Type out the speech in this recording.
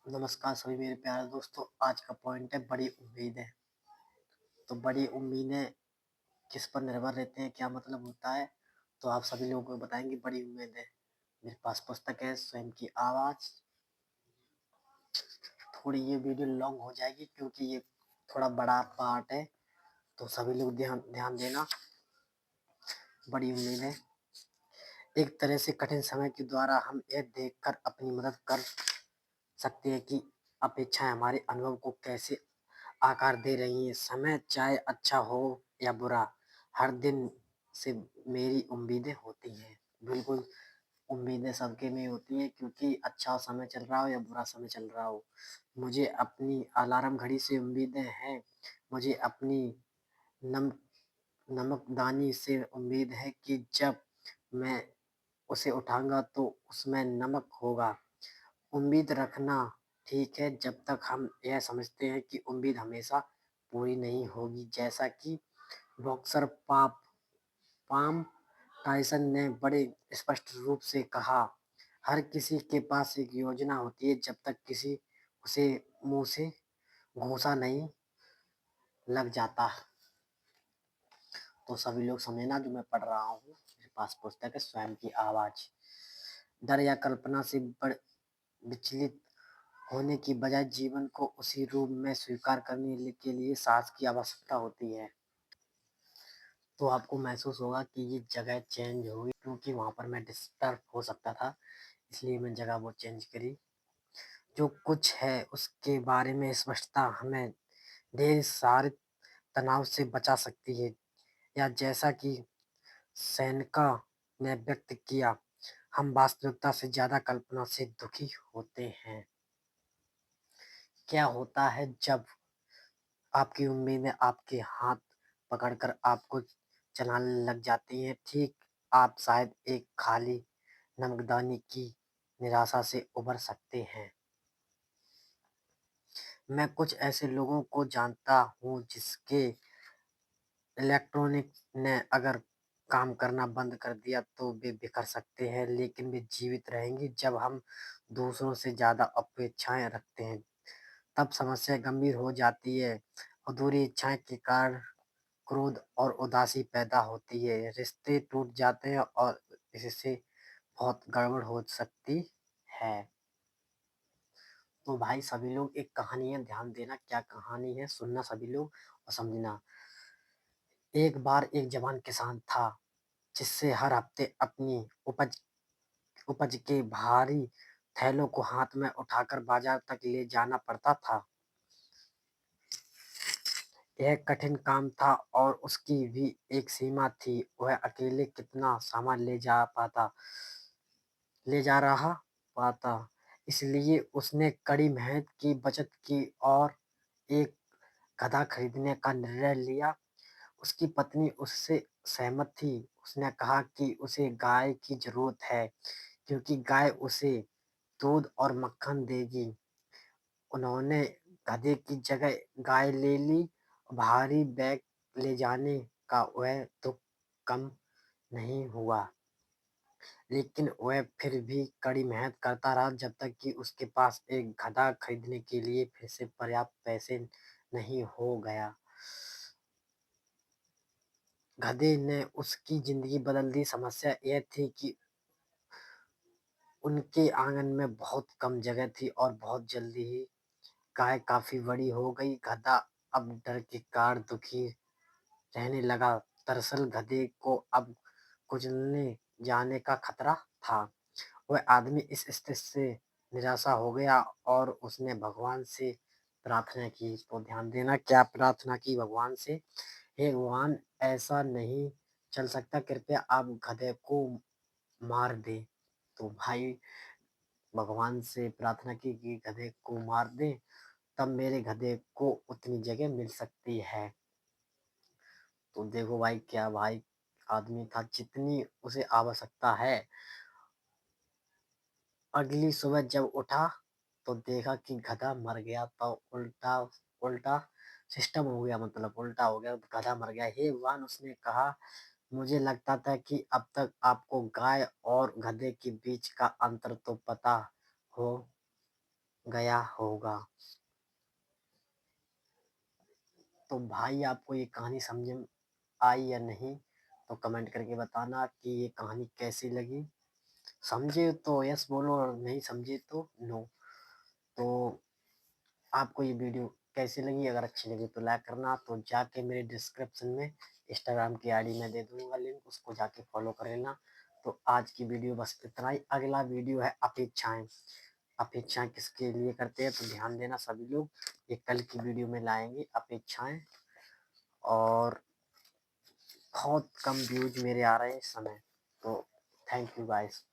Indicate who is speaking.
Speaker 1: नमस्कार सभी मेरे प्यारे दोस्तों। आज का पॉइंट है बड़ी उम्मीदें। तो बड़ी उम्मीदें किस पर निर्भर रहते हैं, क्या मतलब होता है, तो आप सभी लोगों को बताएंगे। बड़ी उम्मीदें, मेरे पास पुस्तक है स्वयं की आवाज़। थोड़ी ये वीडियो लॉन्ग हो जाएगी क्योंकि ये थोड़ा बड़ा पार्ट है, तो सभी लोग ध्यान ध्यान देना। बड़ी उम्मीदें एक तरह से कठिन समय के द्वारा हम यह देखकर अपनी मदद कर सकते हैं कि अपेक्षाएं हमारे अनुभव को कैसे आकार दे रही हैं। समय चाहे अच्छा हो या बुरा, हर दिन से मेरी उम्मीदें होती हैं। बिल्कुल, उम्मीदें सबके में होती हैं, क्योंकि अच्छा समय चल रहा हो या बुरा समय चल रहा हो। मुझे अपनी अलार्म घड़ी से उम्मीदें हैं। मुझे अपनी नम नमकदानी से उम्मीद है कि जब मैं उसे उठाऊंगा तो उसमें नमक होगा। उम्मीद रखना ठीक है जब तक हम यह समझते हैं कि उम्मीद हमेशा पूरी नहीं होगी। जैसा कि बॉक्सर पाम टाइसन ने बड़े स्पष्ट रूप से कहा, हर किसी के पास एक योजना होती है जब तक किसी उसे मुंह से घूंसा नहीं लग जाता। तो सभी लोग समझना, जो मैं पढ़ रहा हूँ, मेरे पास पुस्तक है स्वयं की आवाज। डर या कल्पना से विचलित होने की बजाय जीवन को उसी रूप में स्वीकार करने के लिए साहस की आवश्यकता होती है। तो आपको महसूस होगा कि ये जगह चेंज होगी, क्योंकि वहां पर मैं डिस्टर्ब हो सकता था, इसलिए मैं जगह वो चेंज करी। जो कुछ है उसके बारे में स्पष्टता हमें ढेर सारे तनाव से बचा सकती है। या जैसा कि सेनेका ने व्यक्त किया, हम वास्तविकता से ज्यादा कल्पना से दुखी होते हैं। क्या होता है जब आपकी उम्मीदें आपके हाथ पकड़कर आपको चलाने लग जाती हैं? ठीक आप शायद एक खाली नमकदानी की निराशा से उबर सकते हैं। मैं कुछ ऐसे लोगों को जानता हूँ जिसके इलेक्ट्रॉनिक ने अगर काम करना बंद कर दिया तो वे बिखर सकते हैं, लेकिन वे जीवित रहेंगे। जब हम दूसरों से ज्यादा अपेक्षाएं रखते हैं तब समस्या गंभीर हो जाती है। अधूरी इच्छाएं के कारण क्रोध और उदासी पैदा होती है, रिश्ते टूट जाते हैं और इससे बहुत गड़बड़ हो सकती है। तो भाई सभी लोग, एक कहानी है, ध्यान देना क्या कहानी है, सुनना सभी लोग और समझना। एक बार एक जवान किसान था जिससे हर हफ्ते अपनी उपज उपज के भारी थैलों को हाथ में उठाकर बाजार तक ले जाना पड़ता था। यह कठिन काम था और उसकी भी एक सीमा थी। वह अकेले कितना सामान ले जा रहा पाता। इसलिए उसने कड़ी मेहनत की, बचत की और एक गधा खरीदने का निर्णय लिया। उसकी पत्नी उससे सहमत थी। उसने कहा कि उसे गाय की जरूरत है, क्योंकि गाय उसे दूध और मक्खन देगी। उन्होंने गधे की जगह गाय ले ली। भारी बैग ले जाने का वह दुख कम नहीं हुआ, लेकिन वह फिर भी कड़ी मेहनत करता रहा जब तक कि उसके पास एक गधा खरीदने के लिए फिर से पर्याप्त पैसे नहीं हो गया। गधे ने उसकी जिंदगी बदल दी। समस्या यह थी कि उनके आंगन में बहुत कम जगह थी और बहुत जल्दी ही गाय काफी बड़ी हो गई। गधा अब डर के कारण दुखी रहने लगा। दरअसल गधे को अब कुचलने जाने का खतरा था। वह आदमी इस स्थिति से निराशा हो गया और उसने भगवान से प्रार्थना की। तो ध्यान देना, क्या प्रार्थना की भगवान से, हे भगवान, ऐसा नहीं चल सकता, कृपया आप गधे को मार दे। तो भाई भगवान से प्रार्थना की कि गधे को मार दे, तब मेरे गधे को उतनी जगह मिल सकती है। तो देखो भाई, क्या भाई आदमी था, जितनी उसे आवश्यकता है। अगली सुबह जब उठा तो देखा कि गधा मर गया। तो उल्टा उल्टा सिस्टम हो गया, मतलब उल्टा हो गया, गधा मर गया। हे भगवान, उसने कहा, मुझे लगता था कि अब तक आपको गाय और गधे के बीच का अंतर तो पता हो गया होगा। तो भाई आपको ये कहानी समझ में आई या नहीं, तो कमेंट करके बताना कि ये कहानी कैसी लगी। समझे तो यस बोलो और नहीं समझे तो नो। तो आपको ये वीडियो कैसी लगी, अगर अच्छी लगी तो लाइक करना। तो जाके मेरे डिस्क्रिप्शन में इंस्टाग्राम की आईडी मैं दे दूंगा लिंक, उसको जाके फॉलो कर लेना। तो आज की वीडियो बस इतना ही। अगला वीडियो है अपेक्षाएं। अपेक्षाएं किसके लिए करते हैं तो ध्यान देना सभी लोग, ये कल की वीडियो में लाएंगे अपेक्षाएं। और बहुत कम व्यूज मेरे आ रहे हैं इस समय, तो थैंक यू गाइस।